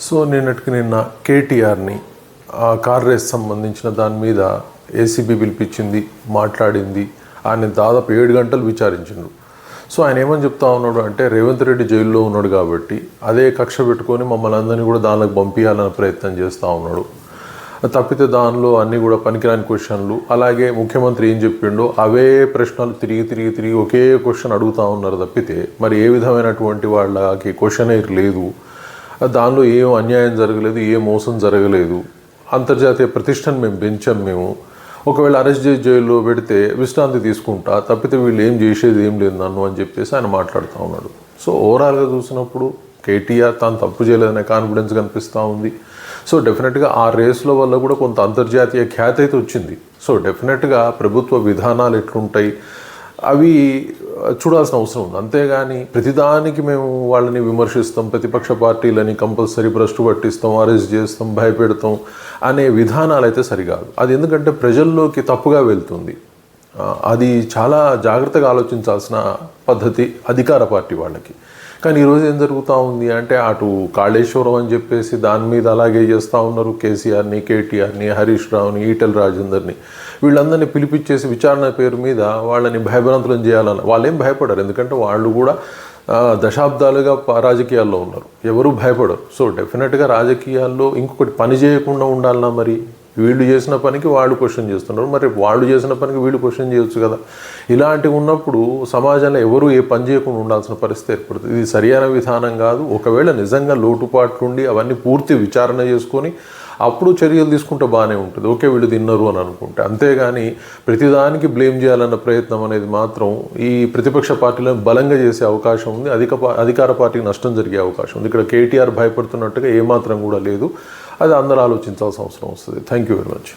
So నిన్న కేటీఆర్ని ఆ కార్ రేస్ సంబంధించిన దాని మీద ఏసీబీ పిలిపించింది, మాట్లాడింది. ఆయన దాదాపు 7 గంటలు విచారించిండు. సో ఆయన ఏమని చెప్తా ఉన్నాడు అంటే, రేవంత్ రెడ్డి జైల్లో ఉన్నాడు కాబట్టి అదే కక్ష పెట్టుకొని మమ్మల్ని అందరినీ కూడా దానిలోకి పంపించాలనే ప్రయత్నం చేస్తూ ఉన్నాడు. తప్పితే దానిలో అన్నీ కూడా పనికిరాని క్వశ్చన్లు, అలాగే ముఖ్యమంత్రి ఏం చెప్పిండో అవే ప్రశ్నలు తిరిగి ఒకే క్వశ్చన్ అడుగుతూ ఉన్నారు తప్పితే మరి ఏ విధమైనటువంటి వాళ్ళకి క్వశ్చనే లేదు. దానిలో ఏం అన్యాయం జరగలేదు, ఏ మోసం జరగలేదు, అంతర్జాతీయ ప్రతిష్టను మేము పెంచాం. మేము ఒకవేళ అరెస్ట్ చేసి జైల్లో పెడితే విశ్రాంతి తీసుకుంటా, తప్పితే వీళ్ళు ఏం చేసేది ఏం లేదు నన్ను అని చెప్పేసి ఆయన మాట్లాడుతూ ఉన్నాడు. సో ఓవరాల్గా చూసినప్పుడు కేటీఆర్ తాను తప్పు చేయలేదనే కాన్ఫిడెన్స్ కనిపిస్తూ ఉంది. సో డెఫినెట్గా ఆ రేస్లో వల్ల కూడా కొంత అంతర్జాతీయ ఖ్యాతి అయితే వచ్చింది. సో డెఫినెట్గా ప్రభుత్వ విధానాలు ఎట్లుంటాయి అవి చూడాల్సిన అవసరం ఉంది. అంతేగాని ప్రతిదానికి మేము వాళ్ళని విమర్శిస్తాం, ప్రతిపక్ష పార్టీలని కంపల్సరీ భ్రష్టు పట్టిస్తాం, అరెస్ట్ చేస్తాం, భయపెడతాం అనే విధానాలు అయితే సరికాదు. అది ఎందుకంటే ప్రజల్లోకి తప్పుగా వెళ్తుంది. అది చాలా జాగ్రత్తగా ఆలోచించాల్సిన పద్ధతి అధికార పార్టీ వాళ్ళకి. కానీ ఈరోజు ఏం జరుగుతూ ఉంది అంటే, అటు కాళేశ్వరం అని చెప్పేసి దాని మీద అలాగే చేస్తూ ఉన్నారు. కేసీఆర్ని, కేటీఆర్ని, హరీష్ రావుని, ఈటెల రాజేందర్ని వీళ్ళందరినీ పిలిపించేసి విచారణ పేరు మీద వాళ్ళని భయభ్రాంతులను చేయాలని వాళ్ళేం భయపడరు. ఎందుకంటే వాళ్ళు కూడా దశాబ్దాలుగా రాజకీయాల్లో ఉన్నారు, ఎవరు భయపడరు. సో డెఫినెట్గా రాజకీయాల్లో ఇంకొకటి పని చేయకుండా ఉండాలన్నా, మరి వీళ్ళు చేసిన పనికి వాళ్ళు క్వశ్చన్ చేస్తున్నారు, మరి వాళ్ళు చేసిన పనికి వీళ్ళు క్వశ్చన్ చేయొచ్చు కదా. ఇలాంటివి ఉన్నప్పుడు సమాజంలో ఎవరు ఏ పని చేయకుండా ఉండాల్సిన పరిస్థితి ఏర్పడుతుంది. ఇది సరైన విధానం కాదు. ఒకవేళ నిజంగా లోటుపాట్లుండి అవన్నీ పూర్తి విచారణ చేసుకొని అప్పుడు చర్యలు తీసుకుంటే బాగానే ఉంటుంది. ఓకే వీళ్ళు తిన్నారు అని అనుకుంటే, అంతేగాని ప్రతిదానికి బ్లేమ్ చేయాలన్న ప్రయత్నం అనేది మాత్రం ఈ ప్రతిపక్ష పార్టీలను బలంగా చేసే అవకాశం ఉంది. అధికార పార్టీకి నష్టం జరిగే అవకాశం ఉంది. ఇక్కడ కేటీఆర్ భయపడుతున్నట్టుగా ఏమాత్రం కూడా లేదు. అది అందరూ ఆలోచించాల్సిన అవసరం వస్తుంది. Thank you very much.